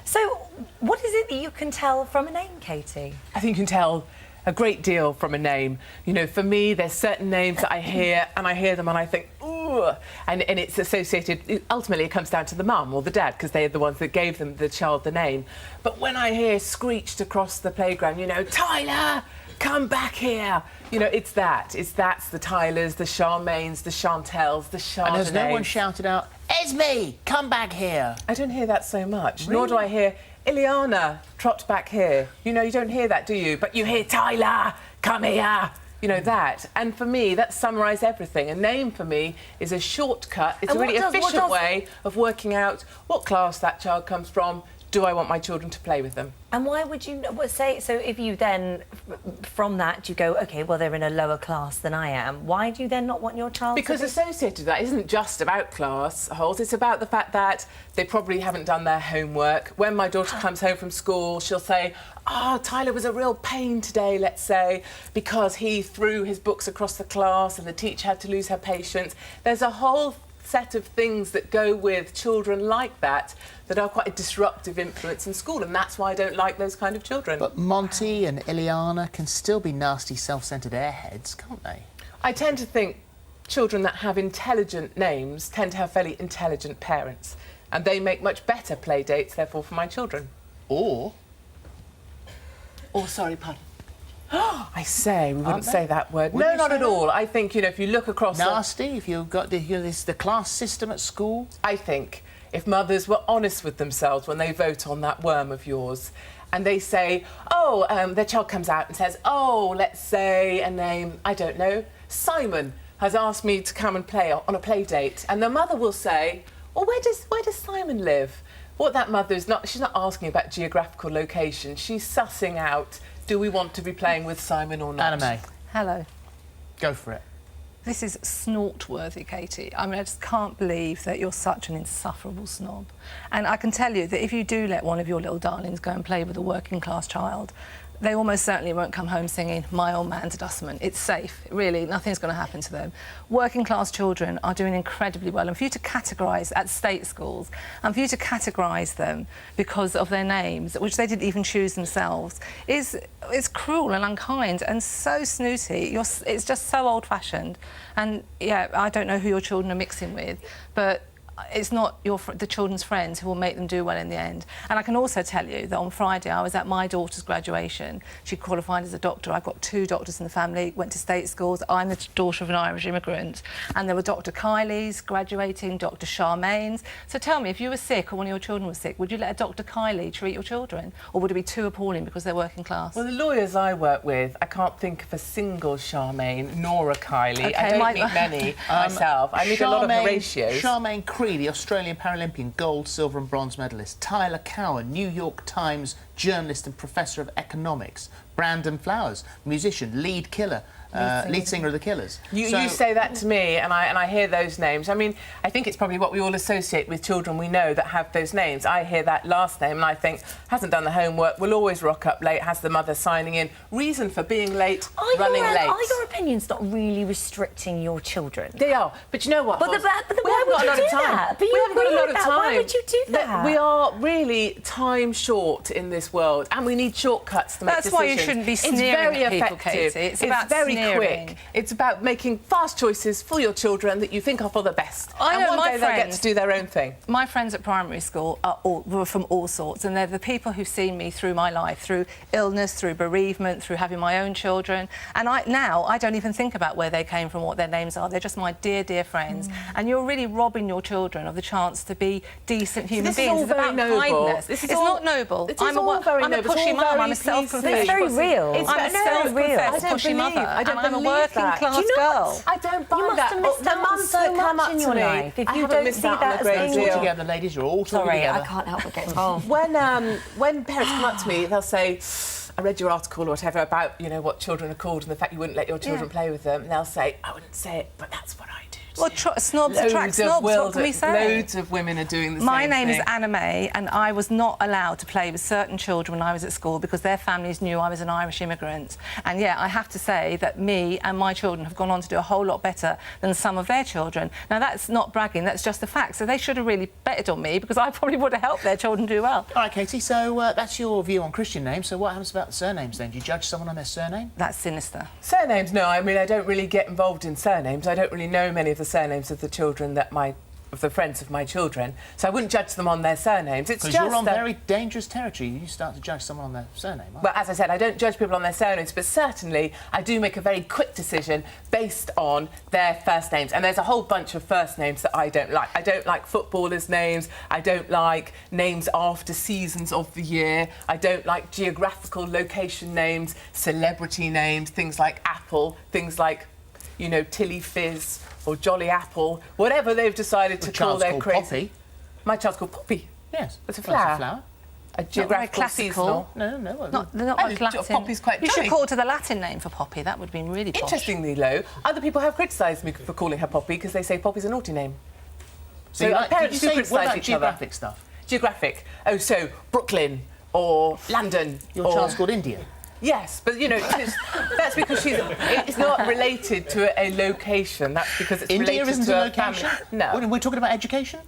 So, what is it that you can tell from a name, Katie? I think you can tell a great deal from a name. You know, for me, there's certain names that I hear, and I hear them and I think, ooh, and it's associated, ultimately it comes down to the mum or the dad, because they're the ones that gave the child the name. But when I hear screeched across the playground, you know, Tyler, come back here. You know, that's the Tylers, the Charmaines, the Chantels, the Chardonnays. And has no one shouted out, Esme, come back here? I don't hear that so much, Really? nor do I hear, Ileana, trot back here. You know, you don't hear that, do you? But you hear, Tyler, come here. You know, that. And for me, that summarises everything. A name, for me, is a shortcut. It's a really efficient way of working out what class that child comes from. Do I want my children to play with them? And why would you say, so if you then, from that, you go, OK, well, they're in a lower class than I am, why do you then not want your child because to be... associated with that isn't just about class holes, it's about the fact that they probably haven't done their homework. When my daughter comes home from school, she'll say, oh, Tyler was a real pain today, let's say, because he threw his books across the class and the teacher had to lose her patience. There's a whole set of things that go with children like that are quite a disruptive influence in school, and that's why I don't like those kind of children. But Monty and Ileana can still be nasty, self-centred airheads, can't they? I tend to think children that have intelligent names tend to have fairly intelligent parents, and they make much better play dates, therefore, for my children. Or, sorry, pardon. I say, we wouldn't they? say that word. Wouldn't No, you not say at that? all. I think, you know, if you look across... nasty, if you've got the class system at school? I think if mothers were honest with themselves when they vote on that worm of yours, and they say, oh, their child comes out and says, oh, let's say a name, I don't know, Simon has asked me to come and play on a play date, and the mother will say, well, where does Simon live? What that mother is not, she's not asking about geographical location, she's sussing out, do we want to be playing with Simon or not? Anna May, Hello. go for it. This is snort-worthy, Katie. I mean, I just can't believe that you're such an insufferable snob. And I can tell you that if you do let one of your little darlings go and play with a working-class child, they almost certainly won't come home singing, my old man's a dustman. It's safe, really, nothing's going to happen to them. Working-class children are doing incredibly well, and for you to categorise at state schools, and for you to categorise them because of their names, which they didn't even choose themselves, is cruel and unkind and so snooty. It's just so old-fashioned. And, yeah, I don't know who your children are mixing with, but it's not the children's friends who will make them do well in the end. And I can also tell you that on Friday I was at my daughter's graduation. She qualified as a doctor. I've got 2 doctors in the family, went to state schools. I'm the daughter of an Irish immigrant. And there were Dr. Kylie's graduating, Dr. Charmaine's. So tell me, if you were sick or one of your children was sick, would you let a Dr. Kylie treat your children? Or would it be too appalling because they're working class? Well, the lawyers I work with, I can't think of a single Charmaine nor a Kylie. Okay, I don't meet many myself. I meet a lot of Horatios. Charmaine Cree, the Australian Paralympian gold, silver and bronze medalist. Tyler Cowan, New York Times journalist and professor of economics. Brandon Flowers, musician, lead singer of the Killers. You say that to me, and I hear those names. I mean, I think it's probably what we all associate with children we know that have those names. I hear that last name, and I think, hasn't done the homework, will always rock up late, has the mother signing in. Reason for being late, running late. Are your opinions not really restricting your children? They are, but you know what? But we why haven't would got a lot you of do time. that? But We haven't got a lot of that. time. Why would you do that? We are really time short in this world, and we need shortcuts to make That's decisions. why you shouldn't be sneering at people, Katie. It's about very sneering. quick. It's about making fast choices for your children that you think are for the best. I know and one my day they get to do their own thing. My friends at primary school were from all sorts, and they're the people who've seen me through my life, through illness, through bereavement, through having my own children. And now I don't even think about where they came from, what their names are. They're just my dear, dear friends. And you're really robbing your children of the chance to be decent human beings. It's about kindness. It's not noble. I'm a pushy mum. I'm a self-professed. It's very real. I'm a self-professed pushy mother. I don't I'm a believe working that. class Do you know girl. what? I don't buy You must that. have missed The out on mums so that come much up in to your me, life if I you haven't don't missed see out on that a as great being deal. All together, ladies, you're all talking Sorry, together. I can't help but get involved. When parents come up to me, they'll say, I read your article or whatever about, you know, what children are called and the fact you wouldn't let your children play with them. And they'll say, I wouldn't say it, but that's what I do Well, snobs attract snobs, what can we say? Loads of women are doing the same My name thing. is Anna May, and I was not allowed to play with certain children when I was at school because their families knew I was an Irish immigrant. And yeah, I have to say that me and my children have gone on to do a whole lot better than some of their children. Now, that's not bragging, that's just a fact. So they should have really betted on me because I probably would have helped their children do well. All right, Katie, so that's your view on Christian names. So what happens about the surnames then? Do you judge someone on their surname? That's sinister. Surnames, no. I mean, I don't really get involved in surnames. I don't really know many of the surnames of the children of the friends of my children, so I wouldn't judge them on their surnames. It's Because just you're on very dangerous territory. You start to judge someone on their surname, aren't you? Well, as I said, I don't judge people on their surnames, but certainly I do make a very quick decision based on their first names. And there's a whole bunch of first names that I don't like. I don't like footballers' names. I don't like names after seasons of the year. I don't like geographical location names, celebrity names, things like Apple, things like, you know, Tilly Fizz or Jolly Apple, whatever they've decided to call their crazy. Poppy. My child's called Poppy. Yes. It's a Well, flower. it's a flower. A geographical classical. seasonal. No. They're not I much think Latin. Poppy's quite You should jolly. call it to the Latin name for Poppy. That would have been really posh. Interestingly, though, other people have criticised me for calling her Poppy because they say Poppy's a naughty name. So you parents do what criticise about each other. geographic stuff? Geographic. Oh, so Brooklyn or London. Your or... child's called India. Yes, but, you know, that's because it's not related to a location. That's because it's India related isn't to a location? family. No. We're talking about education?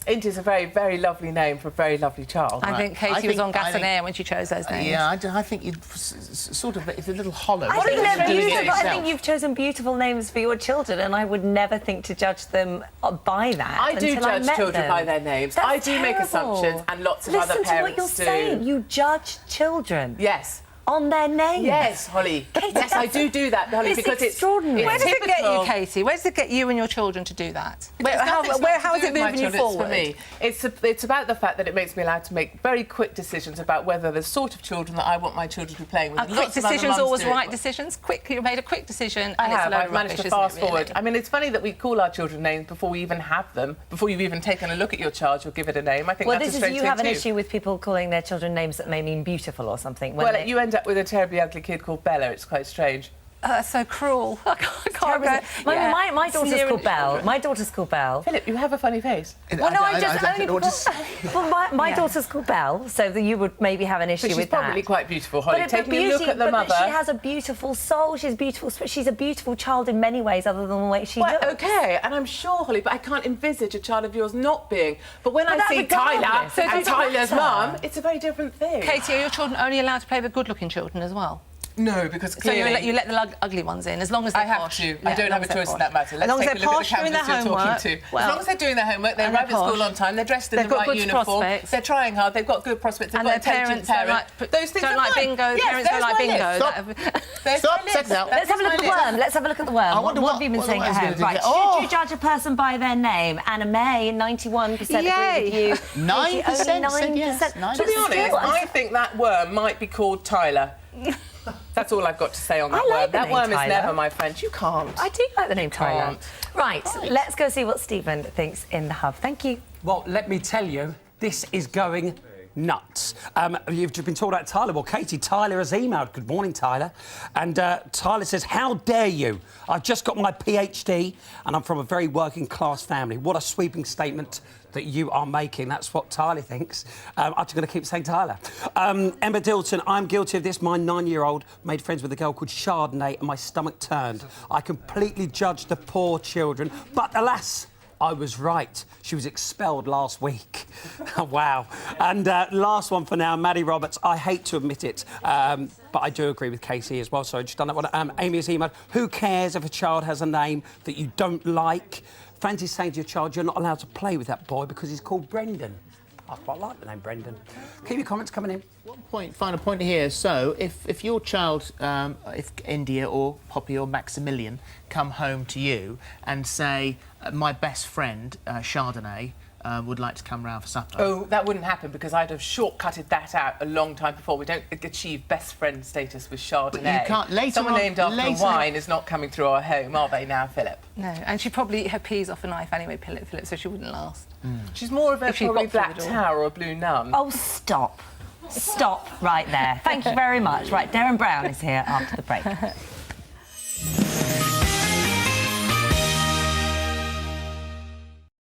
India's a very, very lovely name for a very lovely child. I think Katie was on gas and air when she chose those names. Yeah, I think you'd sort of... It's a little hollow. I think You're they're doing it beautiful. I yourself. think you've chosen beautiful names for your children, and I would never think to judge them by that. I do until I judge met children them. by their names. That's I do make terrible. assumptions, and lots of Listen other to what parents you're do. saying. You judge children Yes. on their names. Yes, Holly. Yes, I do that, Holly, It's because extraordinary. Where does it get you, typical. Katie? Where does it get you and your children to do that? How It's is nothing to it do with my moving you children, forward? It's for me. It's about the fact that it makes me allowed to make very quick decisions about whether the sort of children that I want my children to be playing with. Are quick decisions always right decisions? Quick, you made a quick decision and it's a load I've of managed rubbish, to fast isn't it, forward. really? I mean, it's funny that we call our children names before we even have them. Before you've even taken a look at your child, you'll give it a name. I think Well, that's this a is strange you thing have an too. issue with people calling their children names that may mean beautiful or something. when Well, they- you end up with a terribly ugly kid called Bella. It's quite strange. That's so cruel. I can't go. My daughter's called Belle. My daughter's called Belle. Philip, you have a funny face. Well, no, I just don't only know what to say. Well, my daughter's called Belle, so that you would maybe have an issue But she's with that. probably quite beautiful, Holly. But Taking a look at the mother. She has a beautiful soul. She's beautiful. She's a beautiful child in many ways, other than the way she Well, looks. OK, and I'm sure, Holly, but I can't envisage a child of yours not being. But when I that's see Tyler regardless. So and does it Tyler's matter? mum, it's a very different thing. Katie, are your children only allowed to play with good-looking children as well? No, because So clearly... you let the ugly ones in, as long as they're I have posh. to. Yeah, I don't as long have a as they're choice in posh. that matter. As Let's long as take a they're look at posh, the doing canvas their you're talking homework. to. Well, as long as they're doing their homework, they and arrive at they're school posh. on time, they're dressed in They've the got right good uniform, prospects. they're trying hard, they've got good prospects, they've And got their intelligent parents don't like, Those things don't are like fine. bingo. Yes, Parents don't there's like my bingo. list. That- Stop, settle down. Let's have a look at the worm. Let's have a look at the worm. I wonder what have you been what the saying worm's at gonna home? do. Right, Oh. should you judge a person by their name? Anna May, 91% agree Yay. with you. 9% Katie, said only yes, 9%. 9%. To be But honest, still, I think that worm might be called Tyler. That's all I've got to say on that I like worm. the That name worm Tyler. is never my friend. You can't. I do like the name Tyler. can't. Right, let's go see what Stephen thinks in the hub. Thank you. Well, let me tell you, this is going nuts. You've just been talking about Tyler. Well, Katie, Tyler has emailed. Good morning, Tyler. And Tyler says, how dare you? I've just got my PhD and I'm from a very working class family. What a sweeping statement that you are making. That's what Tyler thinks. I'm just going to keep saying Tyler. Emma Dilton, I'm guilty of this. My 9-year-old made friends with a girl called Chardonnay and my stomach turned. I completely judged the poor children, but alas, I was right. She was expelled last week. Wow. And last one for now, Maddie Roberts. I hate to admit it, but I do agree with Katie as well. Sorry, just done that one. Amy has emailed, who cares if a child has a name that you don't like? Fancy saying to your child, you're not allowed to play with that boy because he's called Brendan. I quite like the name Brendan. Keep your comments coming in. Final point here. So, if your child, if India or Poppy or Maximilian come home to you and say, my best friend, Chardonnay, would like to come round for supper. Oh, that wouldn't happen because I'd have shortcutted that out a long time before. We don't achieve best friend status with Chardonnay. But you can't- later Someone on- named after later- wine is not coming through our home, are they now, Philip? No, and she probably eat her peas off a knife anyway, Philip, so she wouldn't last. She's more of a If she probably got through black the door. tower or a blue nun. Oh, stop. Stop right there. Thank you very much. Right, Darren Brown is here after the break.